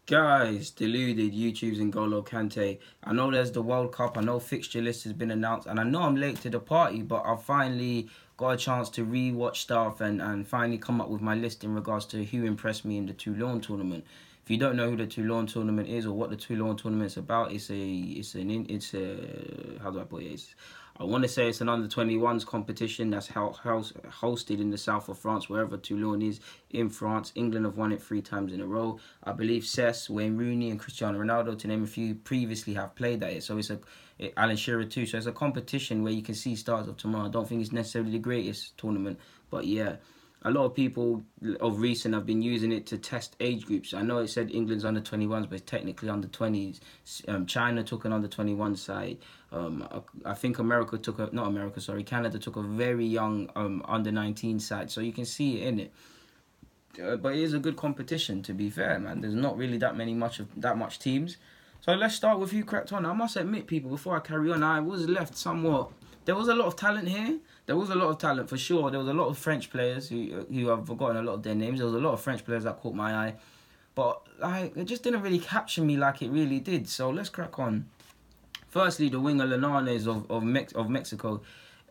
Guys, deluded, YouTube's N'Golo Kante. I know there's the World Cup, I know fixture list has been announced, and I know I'm late to the party, but I've finally got a chance to re-watch stuff and finally come up with my list in regards to who impressed me in the Toulon tournament. If you don't know who the Toulon tournament is or what the Toulon tournament's about, how do I put it? I want to say it's an under-21s competition that's hosted in the south of France, wherever Toulon is in France. England have won it 3 times in a row. I believe Cesc, Wayne Rooney and Cristiano Ronaldo, to name a few, previously have played at it. So Alan Shearer too. So it's a competition where you can see stars of tomorrow. I don't think it's necessarily the greatest tournament, but yeah. A lot of people of recent have been using it to test age groups. I know it said England's under 21s, but it's technically under 20s. China took an under 21 side. I think Canada took a very young under 19 side. So you can see it in it. But it is a good competition, to be fair, man. There's not really that much teams. So let's start with who cracked on. I must admit, people, before I carry on, I was left somewhat. There was a lot of talent here. There was a lot of talent for sure. There was a lot of French players who I've forgotten a lot of their names. There was a lot of French players that caught my eye, but it just didn't really capture me like it really did. So let's crack on. Firstly, the winger Linares of Mexico,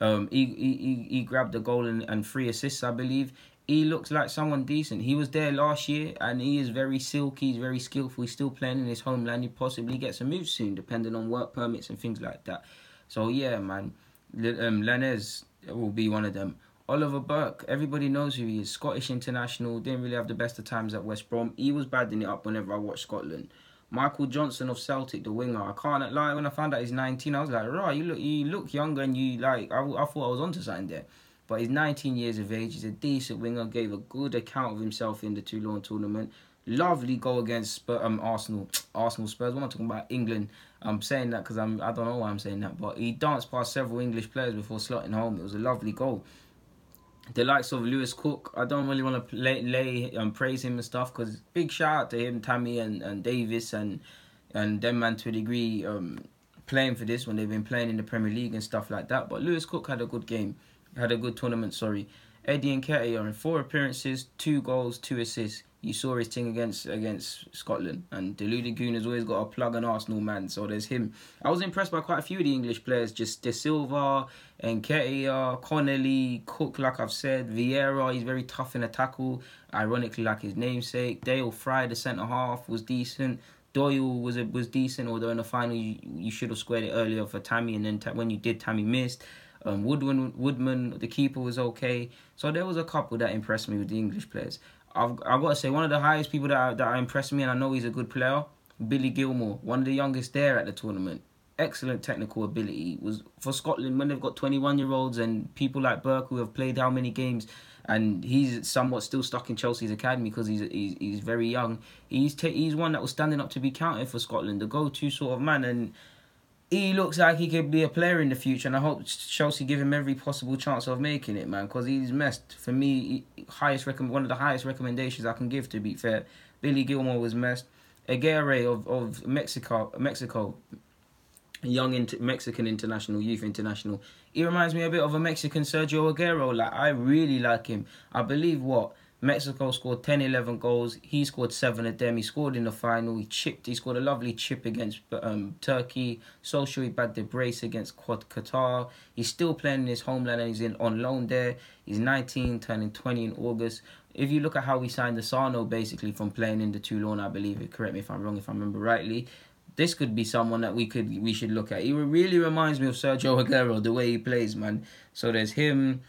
he grabbed the goal and 3 assists, I believe. He looks like someone decent. He was there last year, and he is very silky. He's very skillful. He's still playing in his homeland. He possibly gets a move soon, depending on work permits and things like that. So yeah, man, Linares will be one of them. Oliver Burke, everybody knows who he is. Scottish international, didn't really have the best of times at West Brom. He was badding it up whenever I watched Scotland. Michael Johnson of Celtic, the winger. I can't lie, when I found out he's 19, I was like, right, you look younger, and I thought I was onto something there. But he's 19 years of age. He's a decent winger. Gave a good account of himself in the Toulon tournament. Lovely goal against Arsenal. Spurs. What am I talking about? England. I'm saying that because I don't know why I'm saying that. But he danced past several English players before slotting home. It was a lovely goal. The likes of Lewis Cook, I don't really want to praise him and stuff, because big shout out to him, Tammy and Davis and them, man, to a degree, playing for this when they've been playing in the Premier League and stuff like that. But Lewis Cook had a good game. Had a good tournament, sorry. Eddie Nketiah in 4 appearances, 2 goals, 2 assists. You saw his thing against Scotland. And Deluded Goon has always got a plug on Arsenal, man. So there's him. I was impressed by quite a few of the English players. Just De Silva, Nketiah, Connolly, Cook, like I've said. Vieira, he's very tough in a tackle. Ironically, like his namesake. Dale Fry, the centre-half, was decent. Doyle was decent, although in the final you should have squared it earlier for Tammy. And then when you did, Tammy missed. Woodman, the keeper, was okay. So there was a couple that impressed me with the English players. I've got to say, one of the highest people that impressed me, and I know he's a good player, Billy Gilmore, one of the youngest there at the tournament. Excellent technical ability. Was for Scotland when they've got 21-year-olds and people like Burke who have played how many games, and he's somewhat still stuck in Chelsea's academy because he's very young. He's one that was standing up to be counted for Scotland, the go-to sort of man, and he looks like he could be a player in the future, and I hope Chelsea give him every possible chance of making it, man, because he's messed. For me, one of the highest recommendations I can give, to be fair. Billy Gilmore was messed. Aguirre of Mexico, Mexican international, youth international. He reminds me a bit of a Mexican Sergio Aguero. Like, I really like him. I believe Mexico scored 10, 11 goals. He scored 7 of them. He scored in the final. He scored a lovely chip against Turkey. He bagged the brace against Qatar. He's still playing in his homeland and he's on loan there. He's 19, turning 20 in August. If you look at how we signed Asano, basically, from playing in the Toulon, I believe, correct me if I'm wrong, if I remember rightly, this could be someone that we should look at. He really reminds me of Sergio Aguero, the way he plays, man. So there's him.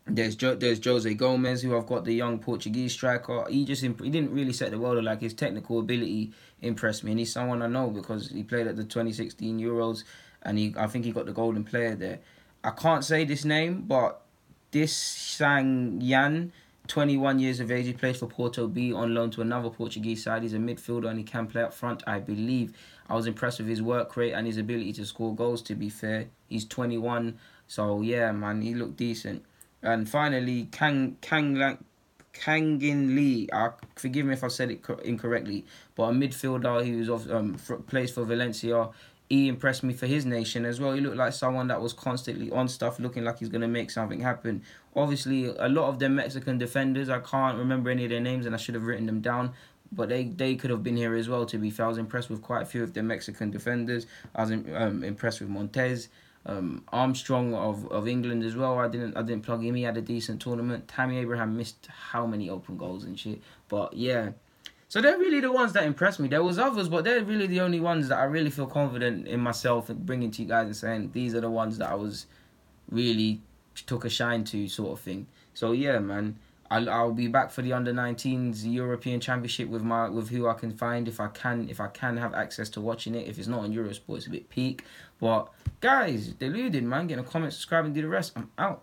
There's Jose Gomez, who I've got, the young Portuguese striker. He didn't really set the world, like his technical ability impressed me, and he's someone I know because he played at the 2016 Euros, and I think he got the Golden Player there. I can't say this name, but this Sang Yan, 21 years of age, he plays for Porto B on loan to another Portuguese side. He's a midfielder and he can play up front, I believe. I was impressed with his work rate and his ability to score goals, to be fair. He's 21, so yeah, man, he looked decent. And finally, Kangin Lee. Forgive me if I said it incorrectly, but a midfielder who plays for Valencia. He impressed me for his nation as well. He looked like someone that was constantly on stuff, looking like he's going to make something happen. Obviously, a lot of them Mexican defenders, I can't remember any of their names and I should have written them down. but they could have been here as well. To be fair, I was impressed with quite a few of the Mexican defenders. I was impressed with Montez. Armstrong of England as well. I didn't plug him. He had a decent tournament. Tammy Abraham missed how many open goals and shit. But yeah, so they're really the ones that impressed me. There was others, but they're really the only ones that I really feel confident in myself and bringing to you guys and saying these are the ones that I was really took a shine to, sort of thing. So yeah, man. I'll be back for the under-19s European Championship with who I can find if I can have access to watching it. If it's not on Eurosport, it's a bit peak. But guys, deluded, man. Get in a comment, subscribe, and do the rest. I'm out.